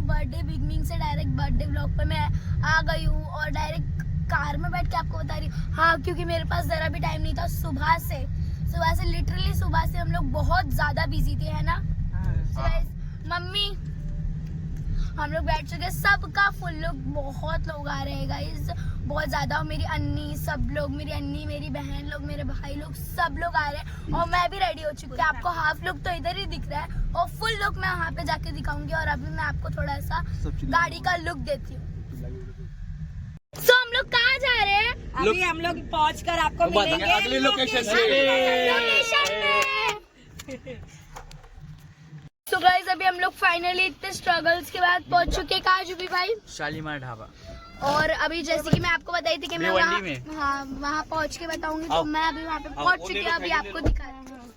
Birthday beginning से direct birthday vlog पे मैं आ गई हूँ और डायरेक्ट कार में बैठ के आपको बता रही हूँ। हाँ, क्योंकि मेरे पास जरा भी टाइम नहीं था। सुबह से लिटरली सुबह से हम लोग बहुत ज्यादा बिजी थे, है ना। मम्मी हम लोग बैठ चुके, सबका फुल लोग, बहुत लोग आ रहे हैं गाइस, बहुत ज्यादा। और मेरी अन्नी, सब लोग, मेरी अन्नी, मेरी बहन लोग, मेरे भाई लोग, सब लोग आ रहे हैं। और मैं भी रेडी हो चुकी हूँ। आपको हाफ लुक तो इधर ही दिख रहा है और फुल लुक मैं वहाँ पे जाके दिखाऊंगी। और अभी मैं आपको थोड़ा सा गाड़ी का लुक देती हूँ। तो हम लोग कहाँ जा रहे हैं? अभी हम लोग पहुँच कर आपको मिलेंगे अगली लोकेशन पे। तो गाइस अभी हम लोग फाइनली इतने स्ट्रगल्स के बाद पहुंच चुके हैं। कहाँ जुबी भाई? शालीमार ढाबा। और अभी जैसे कि मैं आपको बताई थी कि मैं वहाँ वहाँ पहुंच के बताऊंगी। तो मैं अभी वहाँ पे पहुंच चुकी हूँ, अभी आपको दिखा रही हूँ।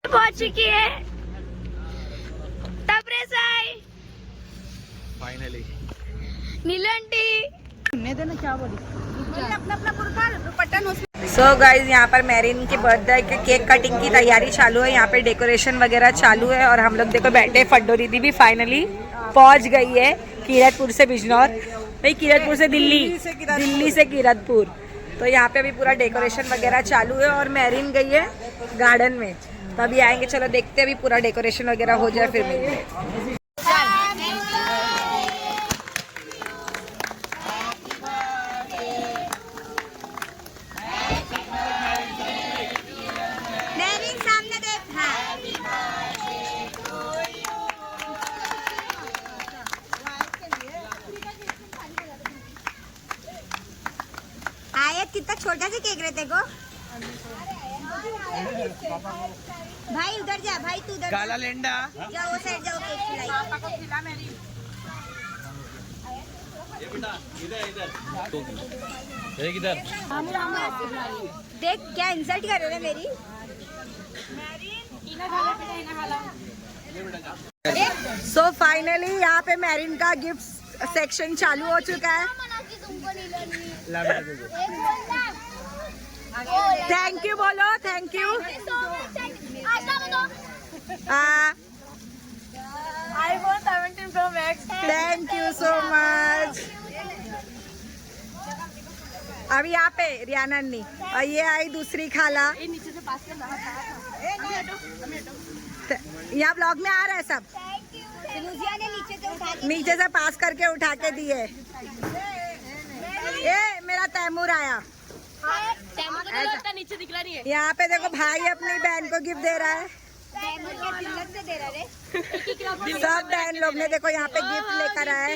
पहुंच चुकी है तबरे साई फाइनली। नीलू आंटी देना क्या बोली अपना सो गाइज यहाँ पर मैरिन के बर्थडे के केक कटिंग की तैयारी चालू है। यहाँ पे डेकोरेशन वगैरह चालू है और हम लोग देखो बैठे। फड्डो दीदी भी फाइनली पहुँच गई है कीरतपुर से बिजनौर, नहीं कीरतपुर से दिल्ली से कीरतपुर। तो यहाँ पे अभी पूरा डेकोरेशन वगैरह चालू है और मैरिन गई है गार्डन में। तो अभी आएंगे, चलो देखते हैं अभी पूरा डेकोरेशन वगैरह हो जाए फिर मिलते। कितना छोटा सा केक रहते को भाई, उधर जा भाई, तू उधर काला लेंडा जाओ, वो साइड जाओ, केक खिलाई। पापा को खिला मेरी। इधर देख क्या इंसल्ट कर रहे हैं मेरी। सो फाइनली यहाँ पे मैरिन का गिफ्ट सेक्शन चालू हो चुका है। थैंक यू बोलो, thank you. iPhone 17 Pro Max। Thank you so much. अभी यहाँ पे रियाना अन्नी और ये आई दूसरी खाला। नीचे से पास करना यहाँ ब्लॉग में आ रहा है सब। नीचे से पास करके उठा के दिए। ए मेरा तैमूर आया। नीचे दिख रहा नहीं है। यहाँ पे देखो भाई अपनी बहन को गिफ्ट दे रहा है। सब बहन लोग ने देखो यहाँ पे गिफ्ट लेकर आए।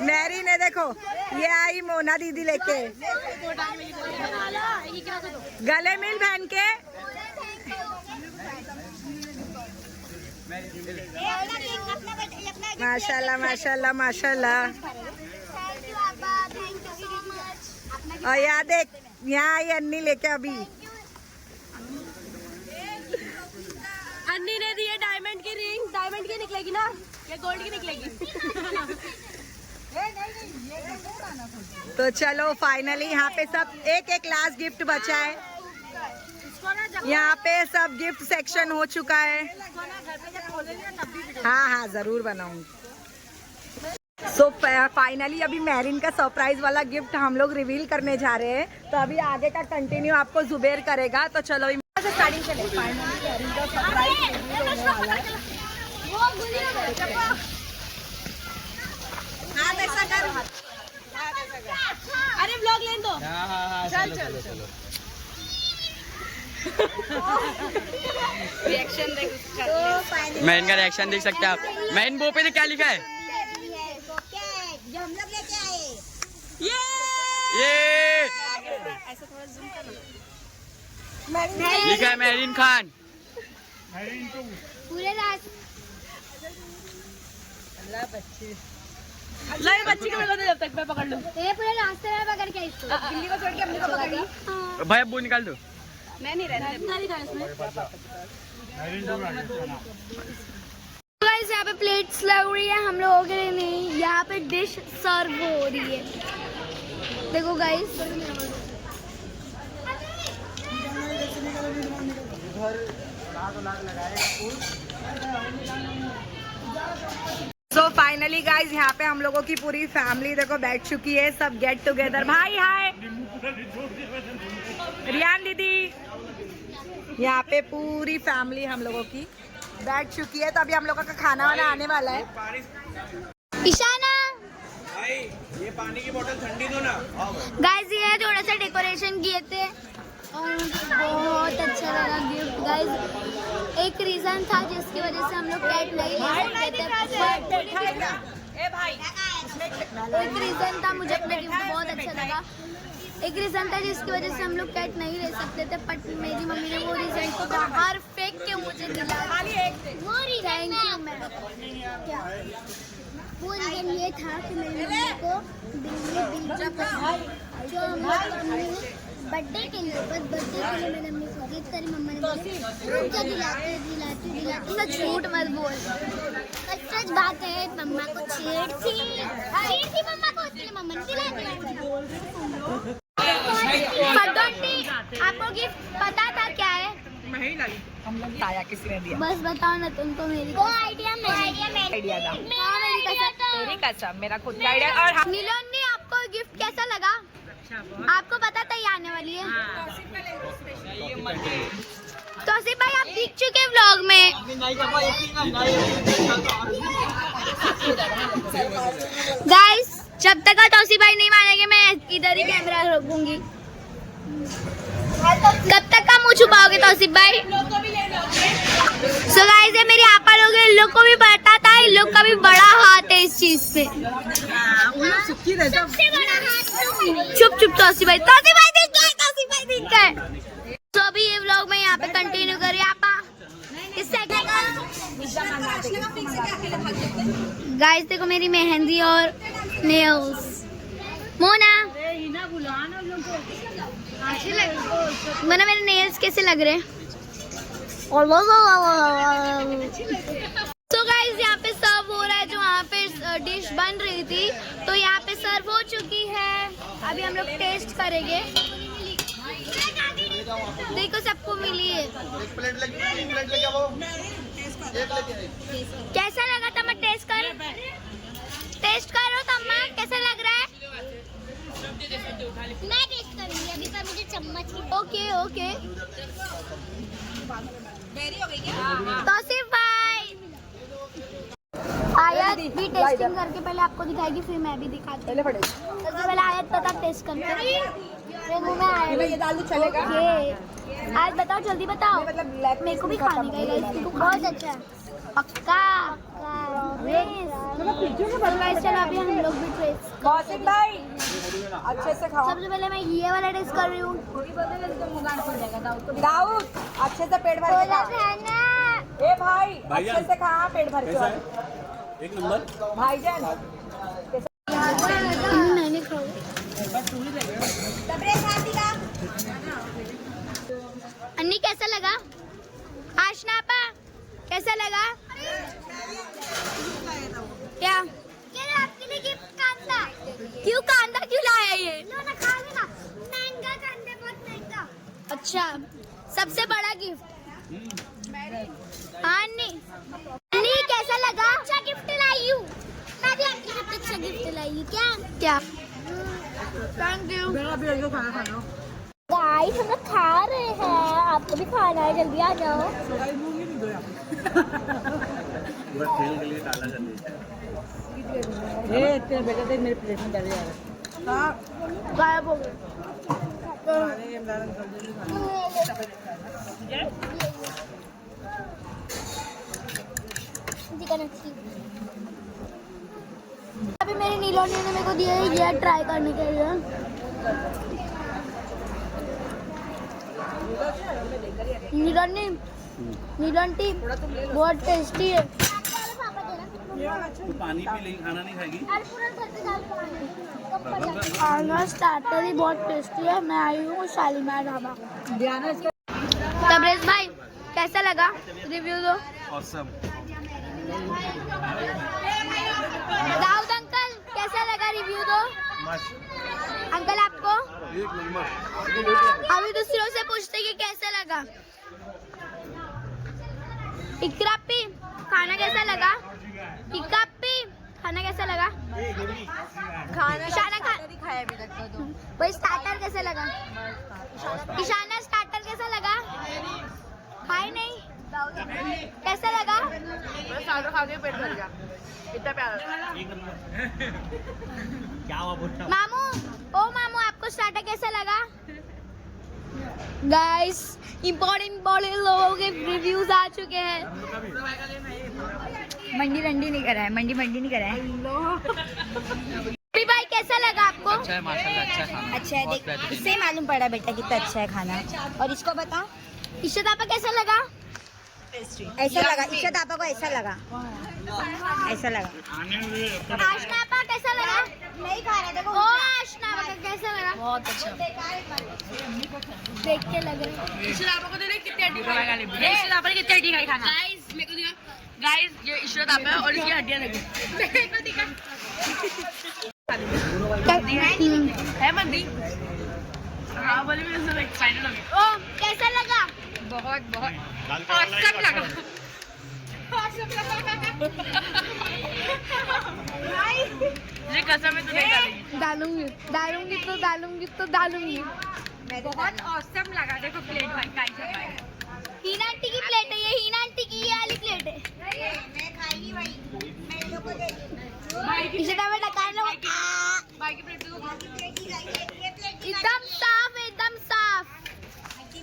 मैरी ने देखो ये आई मोना दीदी लेके। गले मिल बहन के। माशाल्लाह माशाल्लाह माशाल्लाह। और यहाँ देख, यहाँ आई अन्नी लेके। अभी अन्नी ने दी है डायमंड की रिंग। डायमंड की निकलेगी ना या गोल्ड की निकलेगी? तो चलो फाइनली यहाँ पे सब एक एक लास्ट गिफ्ट बचा है। यहाँ पे सब गिफ्ट सेक्शन हो चुका है। हाँ हाँ जरूर बनाऊंगी। सो फाइनली अभी मैरिन का सरप्राइज वाला गिफ्ट हम लोग रिवील करने जा रहे हैं। तो अभी आगे का कंटिन्यू आपको जुबेर करेगा। तो चलो स्टार्टिंग चले। फाइनली मैरिन का सरप्राइज रिवील होने वाला है। अरे व्लॉग लेने दो। चल चल चलो। रिएक्शन देख उसका। मैं इनका रिएक्शन देख सकते हैं आप। मैं इन पे क्या लिखा है? जो हम लोग लेके आए। ये ऐसा थोड़ा जूम करना। लिखा है मैरिन खान। पूरे रात नहीं, बच्ची को मिला दे जब तक मैं पकड़ लूं। ये पूरे रास्ते में पकड़ के इसको बिल्ली को छोड़ के हमने पकड़ लिया। भाई अब वो निकाल दो। मैं नहीं रहने दूंगा इसमें। गाइस यहाँ पे प्लेट्स लग रही है हम लोगों के लिए। नहीं, यहाँ पे डिश सर्व हो रही है। देखो गाइस, सो फाइनली गाइज यहाँ पे हम लोगों की पूरी फैमिली देखो बैठ चुकी है, सब गेट टुगेदर। भाई हाय, रियान दीदी, यहाँ पे पूरी फैमिली हम लोगों की बैठ चुकी है। तो अभी हम लोगों का खाना वाना आने वाला है। ईशाना भाई ये पानी की बोतल ठंडी दो ना। गाइस ये थोड़ा सा डेकोरेशन किए थे और बहुत अच्छा लगा गिफ्ट। गाइस एक रीजन था जिसकी वजह से हम लोग कैट नहीं ले सकते थे। एक रीजन था, मुझे अपना गिफ्ट बहुत अच्छा लगा। एक रीजन था जिसकी वजह से हम लोग कैट नहीं ले सकते थे, बट मेरी मम्मी ने वो रीजन को बाहर फेंक के मुझे दिला। Thank you ma'am. क्या वो रीजन ये था कि मेरी मम्मी को बिल्ली जो हम लोग बर्थडे के लिए मैंने मम्मी को गिफ्ट करी। मम्मा ने बोला दिलाती सच झूठ मत बोल, सच बात है। मम्मा को छेड़ थी मम्मा को, उसके लिए मम्मा ने दिला। आपको गिफ्ट पता था क्या है? हम लोग ताया किसी ने दिया, बस बताओ ना तुमको। मेरी आइडिया था तेरी कसम, मेरा खुद का आइडिया। और नीलोनी आपको गिफ्ट कैसा लगा? आपको पता था ये आने वाली है। तौसीफ भाई आप दिख चुके व्लॉग में। गाइस जब तक तौसीफ भाई नहीं मानेंगे मैं इधर ही कैमरा रखूंगी। कब तक का मुंह छुपाओगे तौसीफ भाई? सो गाइस ये मेरी आपा लोग हैं, इन लोग को भी पता था, इन लोग का भी बड़ा हाथ है इस चीज पे। चुप चुप तौसीफ भाई दिख गए। तो अभी ये व्लॉग में यहाँ पे कंटिन्यू करिए आपा। गाइस देखो मेरी मेहंदी और नेल्स। मोना मैंने मेरे नेल्स कैसे लग रहे हैं? तो गाइस यहाँ पे सर्व हो रहा है, जो वहाँ पे डिश बन रही थी तो यहाँ पे सर्व हो चुकी है। अभी हम लोग टेस्ट करेंगे। देखो सबको मिली है। एक प्लेट लेके आओ। कैसा लगा तम्मा? टेस्ट करो तम्मा, कैसा लग रहा है? मैं टेस्ट करूंगी अभी, पर मुझे चम्मच की। ओके तौसीफ भाई आयत भी टेस्टिंग करके पहले आपको दिखाएगी, फिर मैं भी दिखाती हूँ। सबसे पहले आयत पता टेस्ट करके मेरे मुंह में आया। ये दाल चलेगा? आज बताओ, जल्दी बताओ। मेरे को भी खाने का है, बहुत अच्छा है। पक्का चलो अभी हम लोग भी टेस्ट। भाई अच्छे से खाओ। सबसे पहले मैं ये वाला टेस्ट कर रही हूँ। दाऊद अच्छे से पेट भर के खा। ए भाई अच्छे से खा, पेट भर के। एक नंबर भाईजान मैंने खाओ। अन्नी कैसा लगा? आशनापा कैसा लगा? क्या आपके लिए गिफ्ट कांदा? क्यों कांदा क्यों लाया ये? ना खा लेना, महंगा कांदा, बहुत महंगा। अच्छा सबसे बड़ा गिफ्ट। हाँ अन्नी कैसा लगा? अच्छा गिफ्ट लाई हूँ मैं भी, आपके लिए अच्छा गिफ्ट लाई हूँ। क्या थैंक यू। गाइस हम लोग खा रहे हैं, आपको भी खाना है, जल्दी आ जाओ। खेल के लिए डाला जाता ए तेरे बेटा देख मेरे प्लेट में डाले जा रहा है। गायब हो गए। अभी मेरी नीलोनी ने मेरे को दिया है ये ट्राई करने के लिए। नीलोनी बहुत टेस्टी है। पानी पी लेगी, खाना नहीं खाएगी। खाना स्टार्टर ही बहुत टेस्टी है। मैं आई हूँ शालीमार ढाबा। तबरेज भाई कैसा लगा? रिव्यू दो। Awesome. दाऊद अंकल कैसा लगा? रिव्यू दो। अंकल आपको? एक नंबर। अभी दूसरों से पूछते कि कैसा लगा। इकरापी खाना कैसा लगा? इकरापी खाना कैसा लगा? खाना इशाना खा खाया अभी तक तो वही स्टार्टर कैसा लगा? ईशाना स्टार्टर कैसा लगा? खाए नहीं कैसा लगा? स्टार्टर खा के पेट भर गया, इतना प्यारा। मामू, ओ मामू आपको स्टार्टर कैसा लगा? गाइस इम्पोर्टेंट लोगों के रिव्यूज आ चुके हैं। मंडी नहीं करा है, मंडी नहीं करा है। अभी भाई कैसा लगा आपको? अच्छा है माशाल्लाह, अच्छा खाना। अच्छा है, देख इससे ही मालूम पड़ा बेटा कितना अच्छा है खाना। और इसको बता, इशत आपा कैसा लगा? ऐसा लगा इशत आपा को, ऐसा लगा। आशना आपा कैसा लगा? नहीं खा रहा देखो। ओ आशना आपा कैसा लगा? बहुत अच्छा। देख के लग रहा है। इशत आपा को तो कितनी हड्डी खाई, इशत आपा ने कितनी हड्डी खाई खाना। गाइस मेरे को दिखा, गाइस ये इशत आपा है और इसकी हड्डियां लगी। मेरे को दिखा है मंदी। हाँ बोले मैं इससे एक्साइटेड हो गई। ओ कैसा लगा? बहुत औसम लगा। ये कसम है तू नहीं डालेगी। डालूंगी। बहुत औसम लगा। देखो प्लेट भाई कैसा भाई। हीना आंटी की प्लेट है ये, हीना आंटी की ये वाली प्लेट है। मैं खाएगी भाई, मैं इन लोगों को देगी। इसे तो मैं डका लो। भाई की प्लेट दो। एकदम साफ है, एकदम साफ।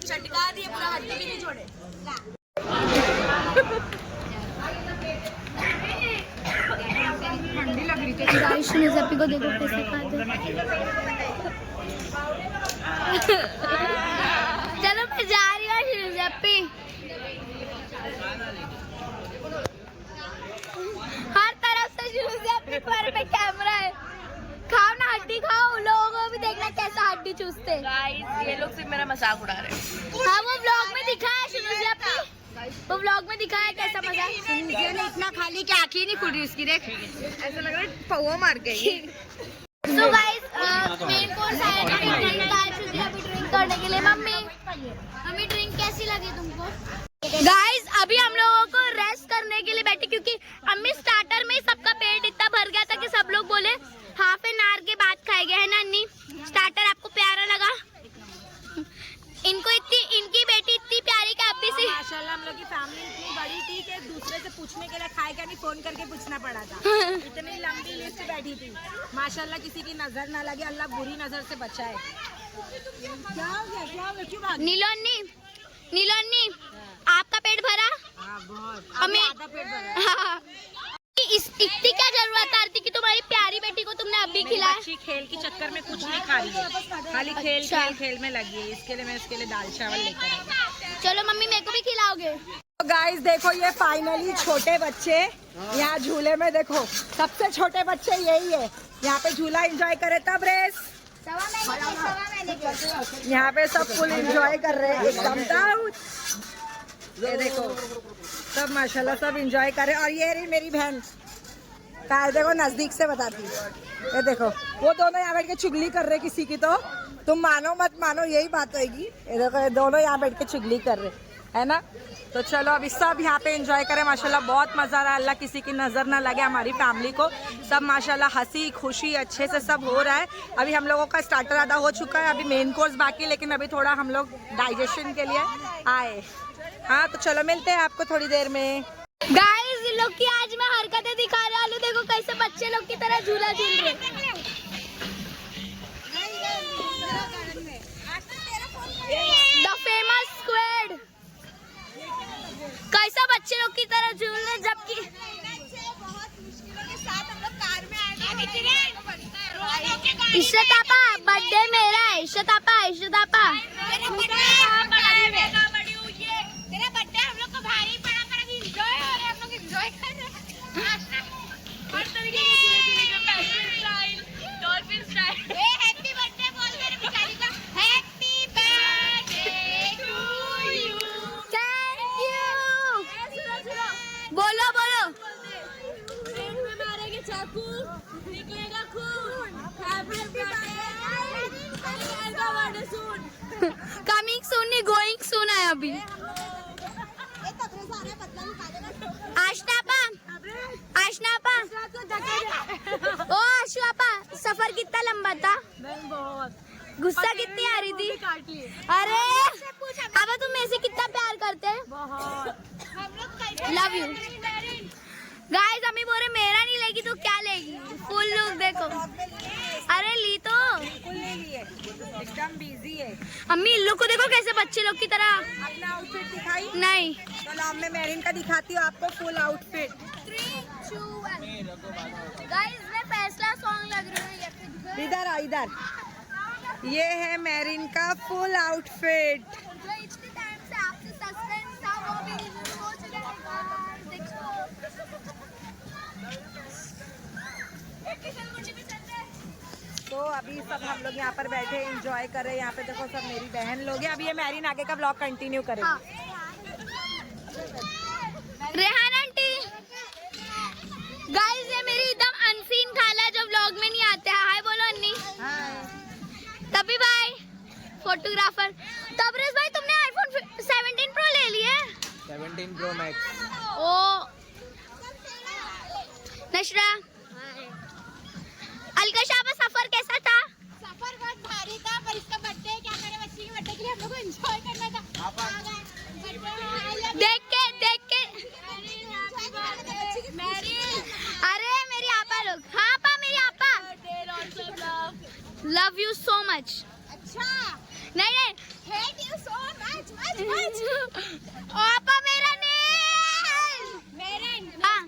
चटका दिए पूरा, हड्डी भी नहीं छोड़े। ठंडी लग रही थी। गाइस मुजफ्फी को देखो कैसे खाते चलो मैं जा रही हूँ मुजफ्फी। हर तरफ से मुजफ्फी पर पे कैमरा है। खाओ ना, हड्डी खाओ, लोगों को भी देखना कैसा हड्डी चूसते। गाइस ये लोग सिर्फ मेरा मजाक उड़ा रहे हैं। हाँ वो व्लॉग में दिखा है मुजफ्फी, वो व्लॉग में दिखा है कैसा मजा। ने इतना खा ली कि आँखें नहीं खुल रही उसकी, देख ऐसा लग रहा है पौवा मार गई। सो गाइस मेन कोर्स आया था, ड्रिंक आ चुकी है अभी ड्रिंक करने के लिए। मम्मी ड्रिंक कैसी लगी तुमको? गाइस अभी हम लोगों को रेस्ट करने के लिए बैठे क्योंकि अम्मी स्टार्टर में ही सबका पेट इतना भर गया था कि सब लोग बोले हाफ एन आवर के बाद खाएंगे, है ना अन्नी? स्टार्टर आपको प्यारा लगा? इनकी बेटी इतनी प्यारी कि अभी से माशाल्लाह हम लोग की फैमिली इतनी बड़ी थी कि दूसरे से पूछने के लिए खाए क्या नहीं फोन करके पूछना पड़ा था। इतनी लंबी लिस्ट बैठी थी। माशाल्लाह किसी की नजर ना लगे, अल्लाह बुरी नजर से बचाए। क्या हो गया क्यों भाग? नीलोन्नी आपका पेट भरा? हाँ बहुत, हमें आधा पेट भरा। इतनी क्या जरूरत आती कि तुम्हारी प्यारी बेटी को तुमने अभी खिलाया? बच्ची खेल के चक्कर में कुछ नहीं खा रही है, खाली खेल में लगी है। इसके लिए मैं इसके लिए दाल चावल लेकर आई। चलो मम्मी मेरे को भी खिलाओगे? तो गाइस देखो ये फाइनली छोटे बच्चे यहाँ झूले में, देखो सबसे छोटे बच्चे यही है। यहाँ पे झूला एंजॉय करे तब रेस। यहाँ पे सब फुल एंजॉय कर रहे हैं एकदम डाउन। ये देखो सब माशाल्लाह सब एंजॉय करे। और ये रही मेरी बहन, पैर देखो नजदीक से बताती हूँ। ये देखो वो दोनों यहाँ बैठ के चुगली कर रहे किसी की, तो तुम मानो मत मानो यही बात होगी। ये देखो ये दोनों यहाँ बैठ के चुगली कर रहे है ना। तो चलो अभी सब यहाँ पे एंजॉय करें। माशाल्लाह बहुत मज़ा आ रहा है। अल्लाह किसी की नज़र ना लगे हमारी फैमिली को। सब माशाल्लाह हंसी खुशी अच्छे से सब हो रहा है। अभी हम लोगों का स्टार्टर आधा हो चुका है, अभी मेन कोर्स बाकी, लेकिन अभी थोड़ा हम लोग डाइजेशन के लिए आए। हाँ तो चलो मिलते हैं आपको थोड़ी देर में। गाइस इन लोग की आज मैं हरकतें दिखा रहा हूँ। देखो कैसे बच्चे लोग की तरह झूला झूल रहे। द फेमस स्क्वाड कैसा बच्चे लोग की तरह झूल रहे, जबकि इशत आपा बर्थडे मेरा है। इशत आपा बोलो चाकू निकलेगा खून। कमिंग सून नहीं गोइंग सून है अभी। आशना आपा ओ आशु आपा सफर कितना लंबा था? गुस्सा कितनी आ रही थी? अरे अब तुम मेरे से कितना प्यार करते हैं? Love you guys. अम्मी बोल रहे मेरा नहीं लेगी तो क्या लेगी? फुल लुक देखो। अरे ली तो ले लिए, एकदम बिजी है। अम्मी इन लोग को देखो कैसे बच्चे लोग की तरह। अपना आउटफिट दिखाई नहीं चलो अब मैं मेरिन का दिखाती हूँ आपको फुल आउटफिट। 3, 2, 1 गाइस मैं फैसला सॉन्ग लग रही है। इधर आओ इधर, ये है मेरिन का फुल आउटफिट। जो इतने टाइम से आपसे सस्पेंस था वो भी रिवील हो चुका है। देखो तो अभी सब हम लोग यहाँ पर बैठे एंजॉय कर रहे हैं। यहाँ पे देखो सब मेरी बहन लोग हैं। अभी ये मेरिन आगे का ब्लॉग कंटिन्यू करेगी। रेहान आंटी गाइस ये मेरी एकदम अनसीन खाला जो व्लॉग में नहीं आते। हाय बोलो अन्नी। तभी भाई फोटोग्राफर। तबरेज भाई तुमने आईफोन 17 प्रो ले लिया है? 17 Pro Max। ओ नशरा अलकशा का सफर कैसा था? सफर बहुत भारी था पर इसका बर्थडे क्या करे, बच्ची के बर्थडे के लिए हम लोग को एंजॉय करना था। देख के अरे मेरी आपा लोग। हाँ आपा मेरी आपा लव यू सो मच। अच्छा नहीं hate you so much much ओ आपा मेरा नहीं मेरे हाँ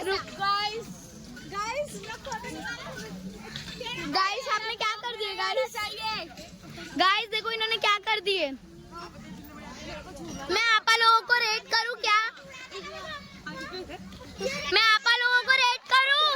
गाइस गाइस आपने क्या कर दिए? गाइस देखो इन्होंने क्या कर दिए। मैं आपा लोगों को रेट करूं क्या? मैं आपा लोगों को रेट करूं?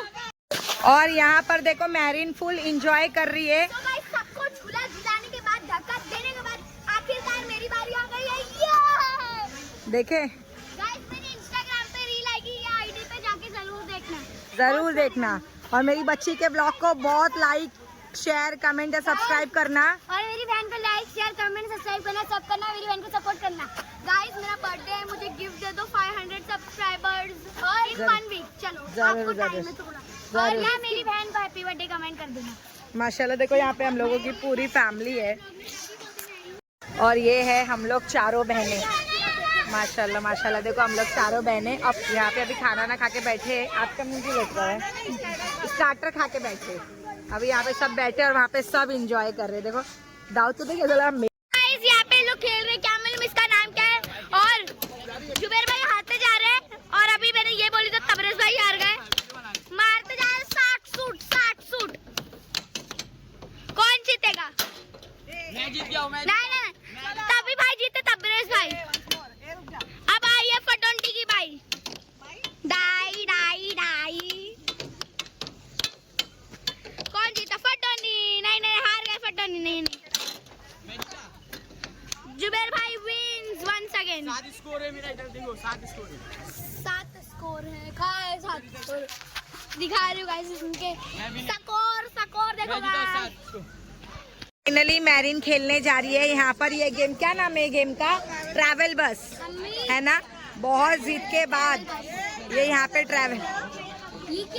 और यहाँ पर देखो मेरिन फुल एंजॉय कर रही है। तो गाइस सबको झूला झुलाने के बाद धक्का देने के बाद आखिरकार मेरी बारी आ गई है। ये देखे गाइस मैंने इंस्टाग्राम पे रील आई की, ये आईडी पे जाके जरूर देखना। जरूर देखना और मेरी बच्ची के ब्लॉग को बहुत लाइक शेयर कमेंट और सब्सक्राइब करना। और मेरी बहन को लाइक शेयर कमेंट सब्सक्राइब करना, सब करना। मेरी बहन को सपोर्ट करना। गाइस मेरा बर्थडे है, मुझे गिफ्ट दे दो 500 सब्सक्राइबर्स और इन 1 वीक। चलो आपको टाइम है थोड़ा। और यहाँ मेरी बहन को हैप्पी बर्थडे कमेंट कर देना। माशाल्लाह देखो यहाँ पे हम लोगों की पूरी फैमिली है और ये है हम लोग चारों बहनें। माशाल्लाह माशाल्लाह देखो हम लोग चारों बहनें अब यहाँ पे अभी खाना ना खा के बैठे हैं। आपका मुंह क्यों देख रहा है? स्टार्टर खा के बैठे। अभी यहाँ पे सब बैठे और वहाँ पे सब इंजॉय कर रहे हैं। देखो दाऊद तो देखिए गाइस यहाँ पे लोग खेल रहे हैं, क्या मालूम इसका नाम क्या है। और जुबेर भाई हारते जा रहे हैं और अभी मैंने ये बोली तो तबरेज भाई हार गए। मारते जा रहे 60 सूट। कौन जीतेगा? मैं जीत गया हूँ। नहीं तभी भाई जीते तबरेज भाई। अब आई है फटोंटी की बाई। डाई डाई डाई कौन जीता? फटोंटी। नहीं हार गए फटोंटी। नहीं जुबेर भाई विंस वंस अगेन। 7 स्कोर है मेरा। इधर देखो 7 स्कोर है। 7 स्कोर है। खाए 7 स्कोर दिखा रही हूँ गाइस इनके स्कोर देखो गाइस। फाइनली मेरिन खेलने जा रही है यहाँ पर। ये गेम क्या नाम है गेम का? ट्रैवल बस है ना। बहुत जिद के बाद ये यहाँ पे ट्रैवल।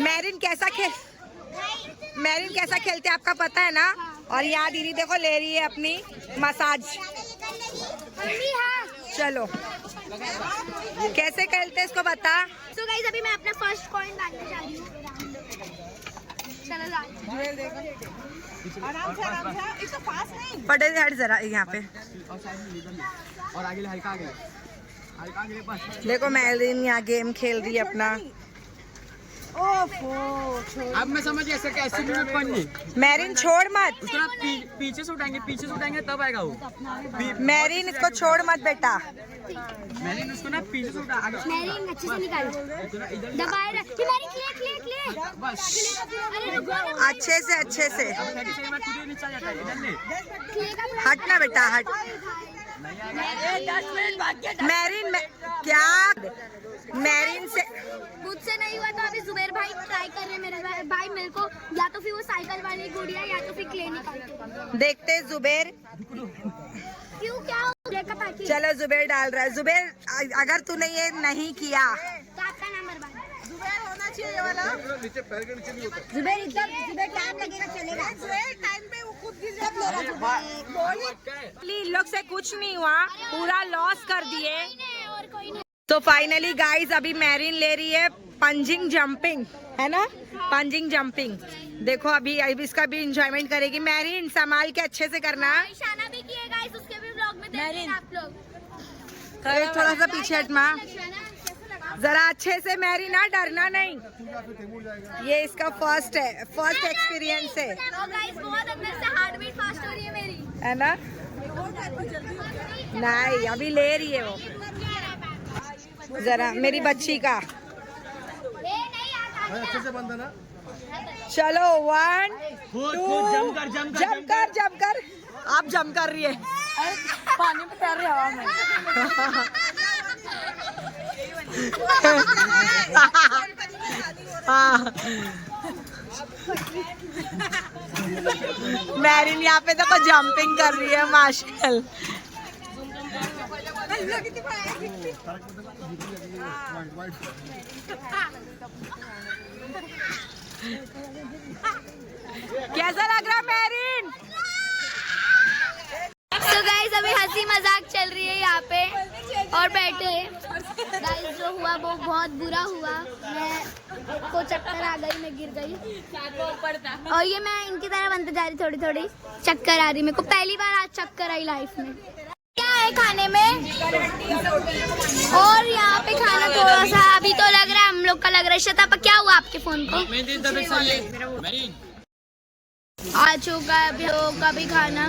मेरिन कैसा खेलते हैं आपका पता है ना। और यहाँ दीदी देखो ले रही है अपनी मसाज। चलो कैसे खेलते हैं इसको बता। सो गाइस अभी मैं अपना फर्स्ट कॉइन डालने जा रही हूँ। चलो आराम से इसको फास्ट नहीं। पटे हट जरा यहाँ पे। और आगे हल्का आगे बस। देखो मेरिन यहाँ गेम खेल रही है अपना। अब मैं समझ गया ऐसा कैसे मिनट पड़नी। मेरिन छोड़ मत। उसको ना पीछे से उठाएंगे तब आएगा वो। मेरिन इसको छोड़ मत बेटा। मैंने उसको ना पीछे से उठा आगे। मेरी अच्छे से निकालो। दबाए रख कि मेरी क्ले बस अरे रुको ना। अच्छे से 30 सेकंड में खुद ही नीचे आ जाता है। इधर ले क्ले का हट ना बेटा हट। मेरिन क्या मेरिन से मुझसे नहीं हुआ तो अभी जुबेर भाई ट्राई कर रहे हैं। मेरे भाई मेरे को या तो फिर वो साइकिल वाली गुड़िया या तो फिर क्ले निकाल के देखते जुबेर। क्यों क्या हो? क्ले का पैकेट चलो जुबेर डाल रहा है। जुबेर अगर तूने ये नहीं किया तो आपका नाम बर्बाद। जुबेर होना चाहिए ये वाला। जुबेर एकदम टाइम लगेगा चलेगा। जुबेर टाइम पे वो खुद गिर जाता है। इन लोग से कुछ नहीं हुआ, पूरा लॉस कर दिए। और कोई नहीं। तो फाइनली गाइस अभी मैरिन ले रही है पंजिंग जंपिंग, है ना? पंजिंग जंपिंग। देखो अभी इसका भी इंजॉयमेंट करेगी। मैरिन संभाल के अच्छे से करना। शाना भी किए गाइस, उसके भी व्लॉग में देखेंगे आप लोग। एक थोड़ा सा पीछे हटना जरा अच्छे से। मैरिन ना डरना नहीं, ये इसका फर्स्ट एक्सपीरियंस है, तो गाइस बहुत अंदर से हार्ट बीट फास्ट हो रही है मेरी। है ना? नहीं अभी ले रही है वो। जरा मेरी बच्ची का अच्छे से बंद है ना। चलो 1 2 जम कर। आप जम कर रही है, पानी में तैर रही हवा में। मैरिन यहाँ पे देखो जंपिंग कर रही है माशाल्लाह। कैसा लग रहा मैरिन? तो गाइस अभी हंसी मजाक चल रही है यहाँ पे और बैठे। गाइस जो हुआ वो बहुत बुरा हुआ। मैं को चक्कर आ गई, मैं गिर गई और ये मैं इनकी तरह बनते जा रही, थोड़ी थोड़ी चक्कर आ रही। मेरे को पहली बार आज चक्कर आई लाइफ में। क्या है खाने में? और यहाँ पे खाना थोड़ा सा अभी तो लग रहा है हम लोग का लग रहा है। शतापा क्या हुआ आपके फोन को? आ चुका है अभी लोग का भी खाना।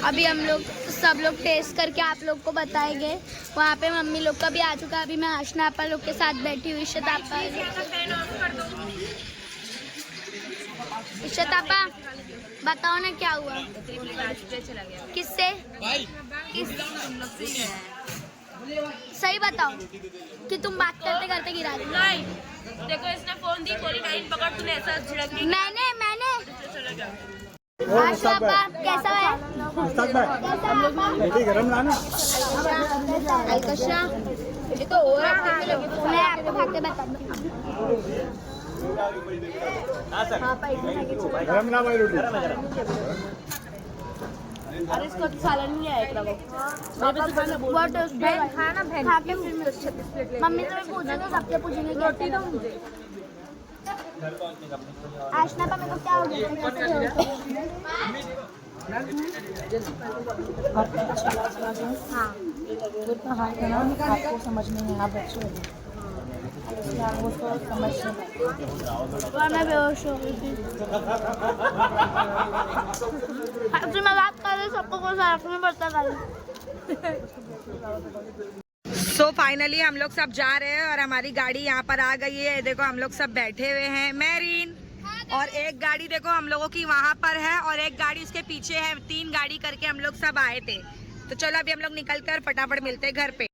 अभी हम लोग सब लोग टेस्ट करके आप लोग को बताएंगे। वहाँ पे मम्मी लोग का भी आ चुका है। अभी मैं आशना आपा लोग के साथ बैठी हुई। शतापा बताओ ना क्या हुआ? किससे? सही बताओ कि तुम बात करते करते गिरा रही। नहीं देखो इसने फोन दी, कोली लाइन पकड़, तूने ऐसा झिड़क दी। मैंने आशना कैसा है? अलकशा ये तो हो रहा है। मैं आपको भाग के बता दूँ। अरे इसको तो सालन नहीं आएगा वो। मम्मी से पूछेंगे, सबसे पूछेंगे रोटी दो मुझे। आशना का मेरे को क्या हो गया? आपको समझ नहीं है, बच्चे मैं बेहोश हो गई थी। मैं बात कर रही, सबको कुछ फर्क नहीं पड़ता। सो फाइनली हम लोग सब जा रहे हैं और हमारी गाड़ी यहाँ पर आ गई है। देखो हम लोग सब बैठे हुए हैं। मैरिन और एक गाड़ी देखो हम लोगों की वहाँ पर है और एक गाड़ी उसके पीछे है। 3 गाड़ी करके हम लोग सब आए थे। तो चलो अभी हम लोग निकल कर फटाफट मिलते हैं घर पे।